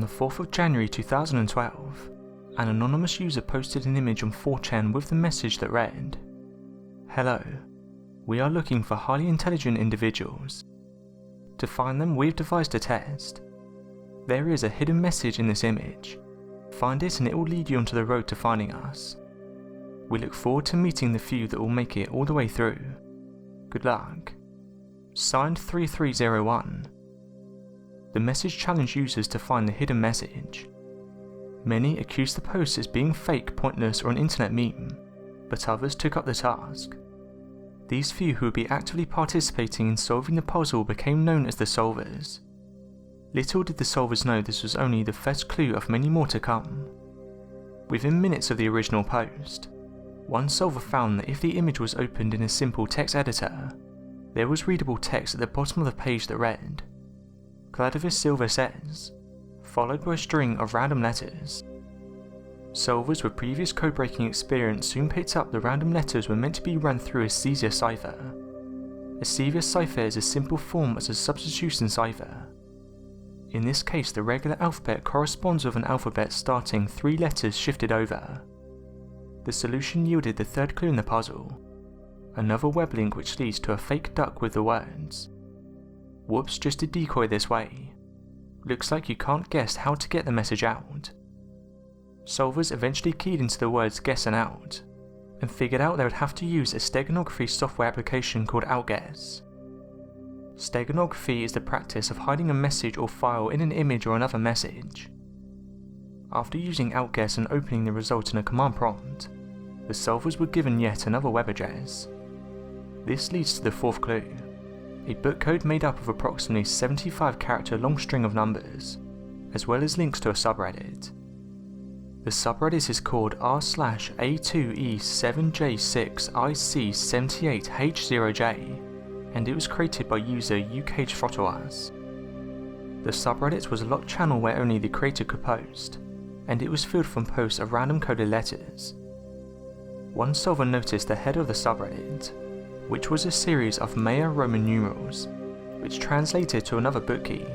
the 4th of January 2012, an anonymous user posted an image on 4chan with the message that read, "Hello, we are looking for highly intelligent individuals. To find them, we've devised a test. There is a hidden message in this image. Find it and it will lead you onto the road to finding us. We look forward to meeting the few that will make it all the way through. Good luck. Signed 3301. The message challenged users to find the hidden message. Many accused the post as being fake, pointless, or an internet meme, but others took up the task. These few who would be actively participating in solving the puzzle became known as the solvers. Little did the solvers know this was only the first clue of many more to come. Within minutes of the original post, one solver found that if the image was opened in a simple text editor, there was readable text at the bottom of the page that read, "Gladivis Silver says," followed by a string of random letters. Solvers with previous code-breaking experience soon picked up the random letters were meant to be run through a Caesar cipher. A Caesar cipher is a simple form as a substitution cipher. In this case, the regular alphabet corresponds with an alphabet starting 3 letters shifted over. The solution yielded the third clue in the puzzle, another web link which leads to a fake duck with the words, "Whoops, just a decoy this way. Looks like you can't guess how to get the message out." Solvers eventually keyed into the words guess and out, and figured out they would have to use a steganography software application called Outguess. Steganography is the practice of hiding a message or file in an image or another message. After using Outguess and opening the result in a command prompt, the solvers were given yet another web address. This leads to the 4th clue, a book code made up of approximately 75-character long string of numbers, as well as links to a subreddit. The subreddit is called r/a2e7j6ic78h0j, and it was created by user UKHFrotoas. The subreddit was a locked channel where only the creator could post, and it was filled from posts of random coded letters. One solver noticed the header of the subreddit, which was a series of Maya Roman numerals, which translated to another book key.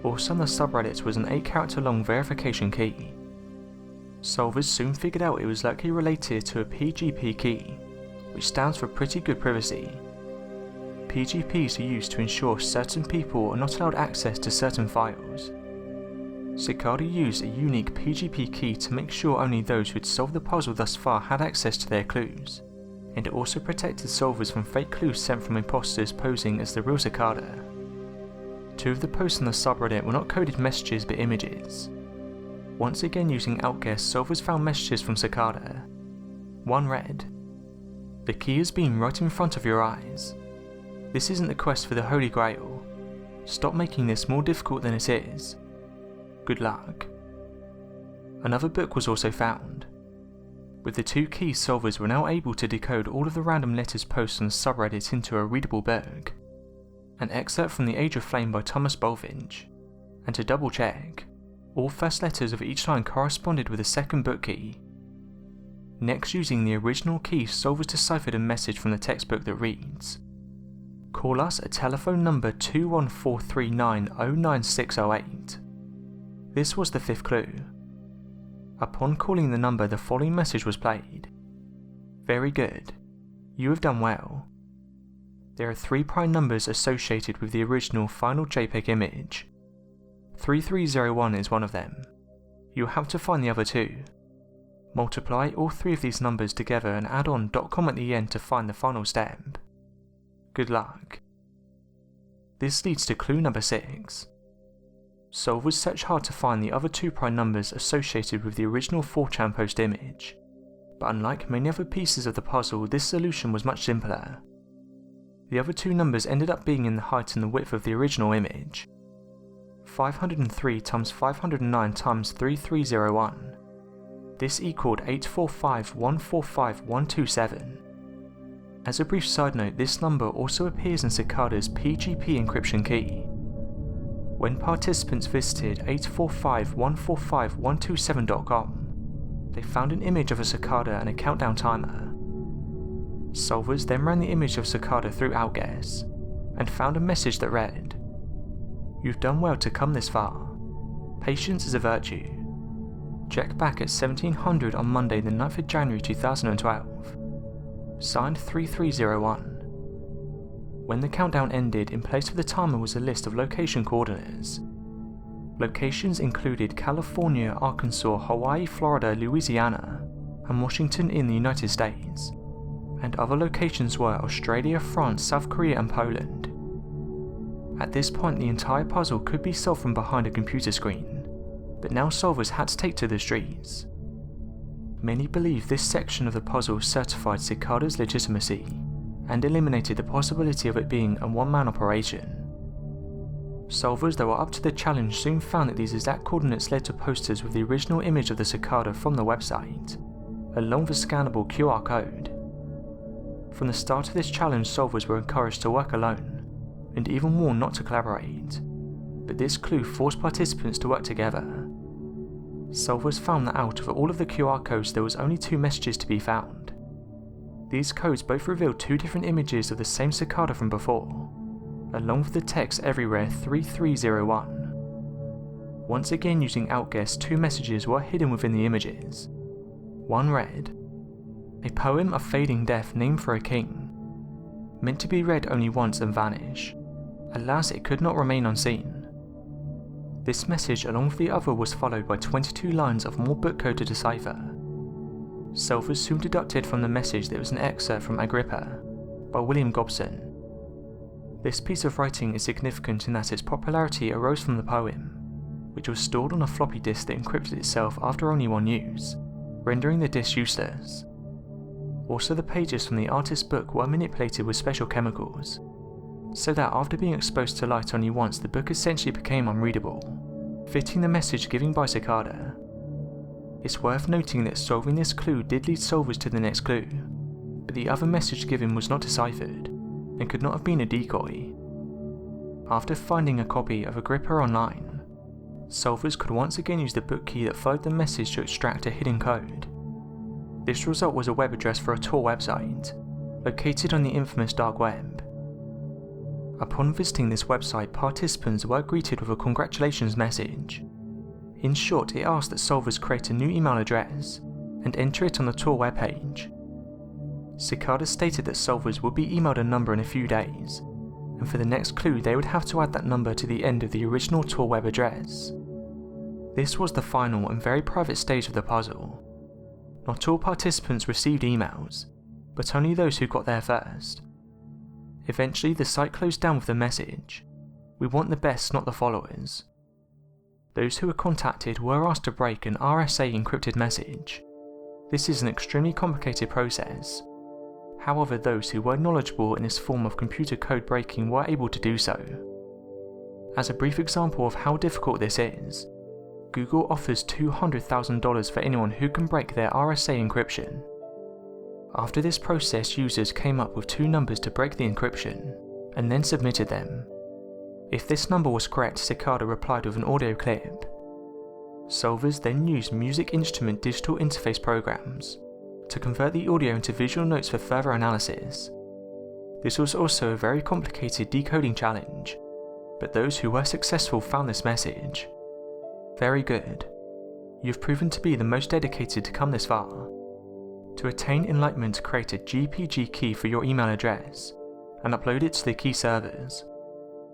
Also on the subreddit was an 8-character long verification key. Solvers soon figured out it was likely related to a PGP key, which stands for Pretty Good Privacy. PGPs are used to ensure certain people are not allowed access to certain files. Cicada used a unique PGP key to make sure only those who had solved the puzzle thus far had access to their clues, and it also protected solvers from fake clues sent from imposters posing as the real Cicada. 2 of the posts on the subreddit were not coded messages but images. Once again using Outguess, solvers found messages from Cicada. One read, "The key has been right in front of your eyes. This isn't the quest for the Holy Grail. Stop making this more difficult than it is. Good luck." Another book was also found. With the 2 keys, solvers were now able to decode all of the random letters posted on the subreddit into a readable book. An excerpt from The Age of Flame by Thomas Bulfinch, and to double check, all first letters of each line corresponded with the second book key. Next, using the original key, solvers deciphered a message from the textbook that reads, "Call us at telephone number 21439099608. This was the 5th clue. Upon calling the number, the following message was played. "Very good. You have done well. There are 3 prime numbers associated with the original final JPEG image. 3301 is one of them. You'll have to find the other 2. Multiply all 3 of these numbers together and add on .com at the end to find the final step. Good luck." This leads to clue number 6. Solvers searched hard to find the other 2 prime numbers associated with the original 4chan post image, but unlike many other pieces of the puzzle, this solution was much simpler. The other 2 numbers ended up being in the height and the width of the original image. 503 times 509 times 3301. This equaled 845145127. As a brief side note, this number also appears in Cicada's PGP encryption key. When participants visited 845145127.com, they found an image of a Cicada and a countdown timer. Solvers then ran the image of Cicada through Outguess, and found a message that read, "You've done well to come this far. Patience is a virtue. Check back at 1700 on Monday the 9th of January 2012. Signed 3301. When the countdown ended, in place of the timer was a list of location coordinates. Locations included California, Arkansas, Hawaii, Florida, Louisiana, and Washington in the United States. And other locations were Australia, France, South Korea, and Poland. At this point, the entire puzzle could be solved from behind a computer screen, but now solvers had to take to the streets. Many believe this section of the puzzle certified Cicada's legitimacy, and eliminated the possibility of it being a one-man operation. Solvers that were up to the challenge soon found that these exact coordinates led to posters with the original image of the Cicada from the website, along with a scannable QR code. From the start of this challenge, solvers were encouraged to work alone, and even warned not to collaborate, but this clue forced participants to work together. Solvers found that out of all of the QR codes there was only 2 messages to be found. These codes both revealed 2 different images of the same Cicada from before, along with the text everywhere 3301. Once again, using outguess, 2 messages were hidden within the images. One read, "A poem of fading death named for a king, meant to be read only once and vanish. Alas, it could not remain unseen." This message, along with the other, was followed by 22 lines of more book code to decipher. Solvers soon deducted from the message that it was an excerpt from Agrippa by William Gobson. This piece of writing is significant in that its popularity arose from the poem, which was stored on a floppy disk that encrypted itself after only one use, rendering the disk useless. Also, the pages from the artist's book were manipulated with special chemicals, so that after being exposed to light only once, the book essentially became unreadable, fitting the message given by Cicada. It's worth noting that solving this clue did lead solvers to the next clue, but the other message given was not deciphered, and could not have been a decoy. After finding a copy of Agrippa online, solvers could once again use the book key that followed the message to extract a hidden code. This result was a web address for a Tor website, located on the infamous dark web. Upon visiting this website, participants were greeted with a congratulations message. In short, it asked that solvers create a new email address and enter it on the Tor webpage. Cicada stated that solvers would be emailed a number in a few days, and for the next clue they would have to add that number to the end of the original Tor web address. This was the final and very private stage of the puzzle. Not all participants received emails, but only those who got there first. Eventually the site closed down with the message, "We want the best, not the followers." Those who were contacted were asked to break an RSA encrypted message. This is an extremely complicated process. However, those who were knowledgeable in this form of computer code breaking were able to do so. As a brief example of how difficult this is, Google offers $200,000 for anyone who can break their RSA encryption. After this process, users came up with 2 numbers to break the encryption, and then submitted them. If this number was correct, Cicada replied with an audio clip. Solvers then used music instrument digital interface programs to convert the audio into visual notes for further analysis. This was also a very complicated decoding challenge, but those who were successful found this message. Very good. You've proven to be the most dedicated to come this far. To attain enlightenment, create a GPG key for your email address and upload it to the key servers.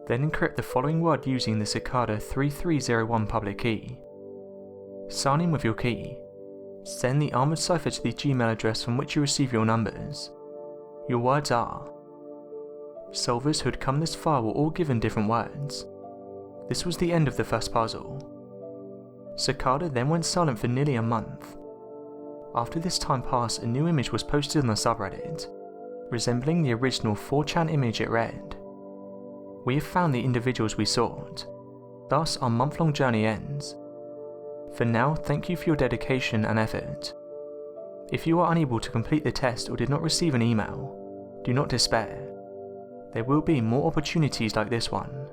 Then encrypt the following word using the Cicada 3301 public key. Sign in with your key. Send the armoured cipher to the Gmail address from which you receive your numbers. Your words are. Solvers who had come this far were all given different words. This was the end of the first puzzle. Cicada then went silent for nearly a month. After this time passed, a new image was posted on the subreddit, resembling the original 4chan image it read. We have found the individuals we sought. Thus, our month-long journey ends. For now, thank you for your dedication and effort. If you are unable to complete the test or did not receive an email, do not despair. There will be more opportunities like this one.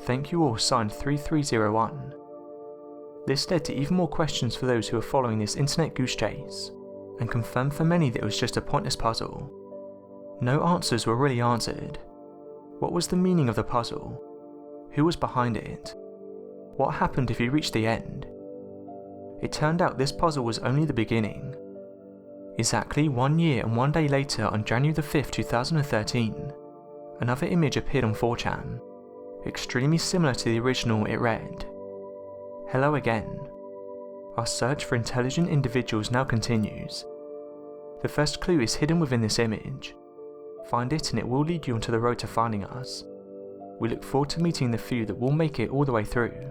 Thank you all, signed 3301. This led to even more questions for those who were following this internet goose chase, and confirmed for many that it was just a pointless puzzle. No answers were really answered. What was the meaning of the puzzle? Who was behind it? What happened if you reached the end? It turned out this puzzle was only the beginning. Exactly 1 year and 1 day later, on January the 5th, 2013, another image appeared on 4chan. Extremely similar to the original, it read, "Hello again. Our search for intelligent individuals now continues. The first clue is hidden within this image. Find it and it will lead you onto the road to finding us. We look forward to meeting the few that will make it all the way through.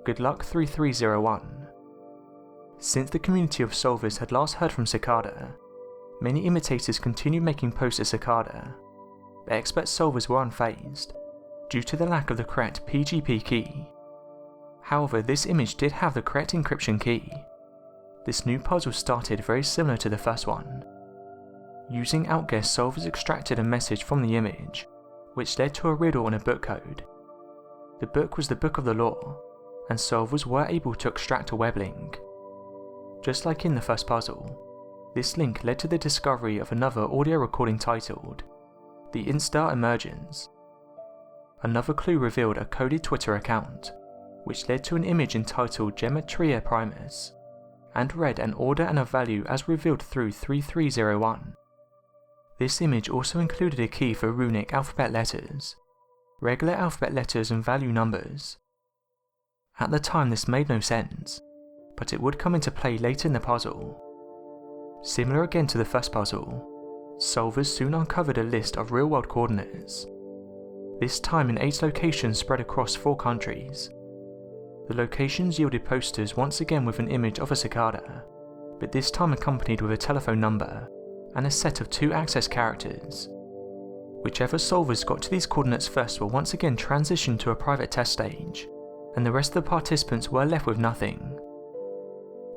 Good luck 3301. Since the community of solvers had last heard from Cicada, many imitators continued making posts at Cicada, but expert solvers were unfazed, due to the lack of the correct PGP key. However, this image did have the correct encryption key. This new puzzle started very similar to the first one. Using outguess, solvers extracted a message from the image, which led to a riddle and a book code. The book was the Book of the Law, and solvers were able to extract a web link. Just like in the first puzzle, this link led to the discovery of another audio recording titled The Instar Emergence. Another clue revealed a coded Twitter account, which led to an image entitled Liber Primus, and read an order and a value as revealed through 3301. This image also included a key for runic alphabet letters, regular alphabet letters and value numbers. At the time this made no sense, but it would come into play later in the puzzle. Similar again to the first puzzle, solvers soon uncovered a list of real-world coordinates, this time in 8 locations spread across 4 countries. The locations yielded posters once again with an image of a cicada, but this time accompanied with a telephone number and a set of 2 access characters. Whichever solvers got to these coordinates first were once again transitioned to a private test stage, and the rest of the participants were left with nothing.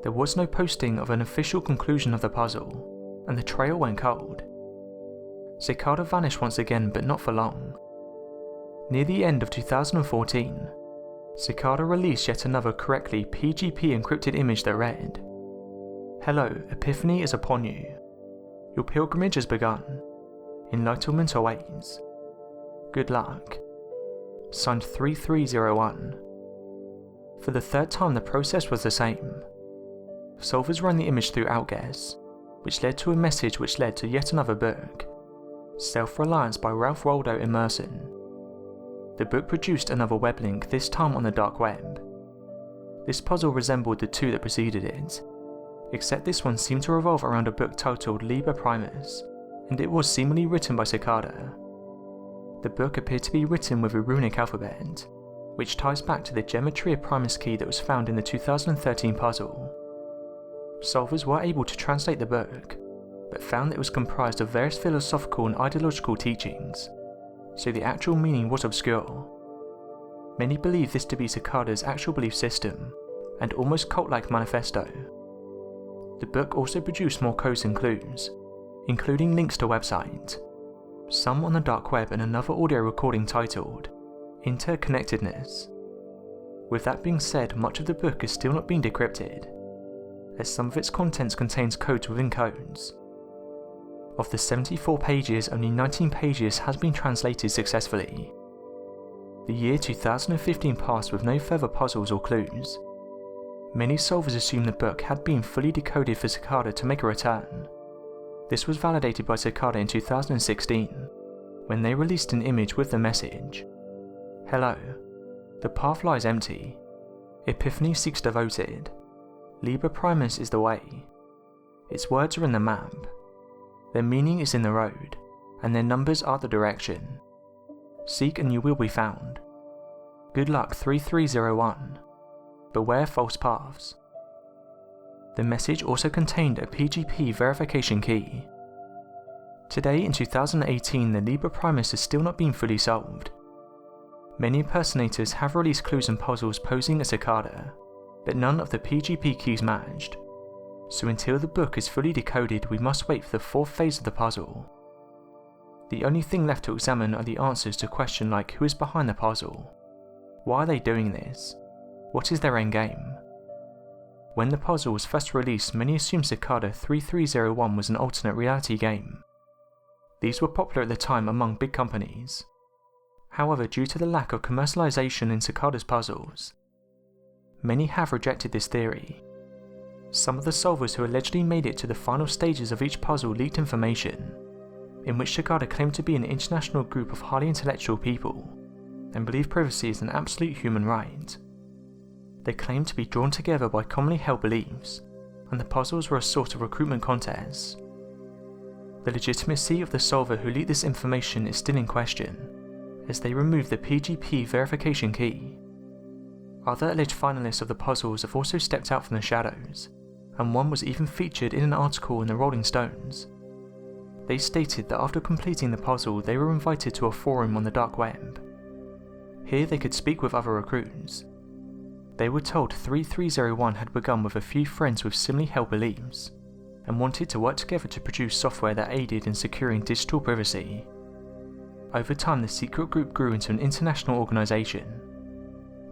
There was no posting of an official conclusion of the puzzle, and the trail went cold. Cicada vanished once again, but not for long. Near the end of 2014, Cicada released yet another correctly PGP encrypted image that read, "Hello, Epiphany is upon you. Your pilgrimage has begun. Enlightenment awaits. Good luck. Signed 3301. For the 3rd time the process was the same. Solvers ran the image through outguess, which led to a message which led to yet another book, Self-Reliance by Ralph Waldo Emerson. The book produced another web link, this time on the dark web. This puzzle resembled the 2 that preceded it, except this one seemed to revolve around a book titled Liber Primus, and it was seemingly written by Cicada. The book appeared to be written with a runic alphabet, which ties back to the Liber Primus key that was found in the 2013 puzzle. Solvers were able to translate the book, but found that it was comprised of various philosophical and ideological teachings, so the actual meaning was obscure. Many believe this to be Cicada's actual belief system, and almost cult-like manifesto. The book also produced more codes and clues, including links to websites, some on the dark web and another audio recording titled Interconnectedness. With that being said, much of the book has still not been decrypted, as some of its contents contains codes within codes. Of the 74 pages, only 19 pages has been translated successfully. The year 2015 passed with no further puzzles or clues. Many solvers assumed the book had been fully decoded for Cicada to make a return. This was validated by Cicada in 2016, when they released an image with the message, "Hello, the path lies empty. Epiphany seeks devoted. Liber Primus is the way. Its words are in the map. Their meaning is in the road, and their numbers are the direction. Seek and you will be found. Good luck 3301. Beware false paths." The message also contained a PGP verification key. Today in 2018, the Liber Primus has still not been fully solved. Many impersonators have released clues and puzzles posing as Cicada, but none of the PGP keys matched. So until the book is fully decoded, we must wait for the 4th phase of the puzzle. The only thing left to examine are the answers to questions like who is behind the puzzle, why are they doing this, what is their end game. When the puzzle was first released, many assumed Cicada 3301 was an alternate reality game. These were popular at the time among big companies. However, due to the lack of commercialization in Cicada's puzzles, many have rejected this theory. Some of the solvers who allegedly made it to the final stages of each puzzle leaked information, in which Cicada claimed to be an international group of highly intellectual people, and believe privacy is an absolute human right. They claimed to be drawn together by commonly held beliefs, and the puzzles were a sort of recruitment contest. The legitimacy of the solver who leaked this information is still in question, as they removed the PGP verification key. Other alleged finalists of the puzzles have also stepped out from the shadows, and one was even featured in an article in the Rolling Stones. They stated that after completing the puzzle they were invited to a forum on the dark web. Here they could speak with other recruits. They were told 3301 had begun with a few friends with similarly held beliefs, and wanted to work together to produce software that aided in securing digital privacy. Over time the secret group grew into an international organisation.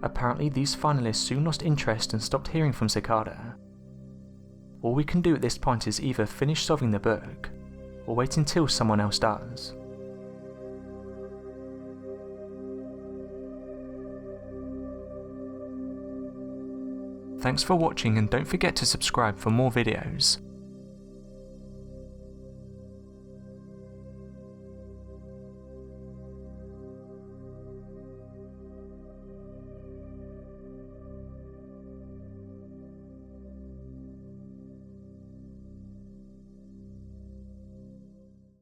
Apparently these finalists soon lost interest and stopped hearing from Cicada. All we can do at this point is either finish solving the book, or wait until someone else does. Thanks for watching, and don't forget to subscribe for more videos.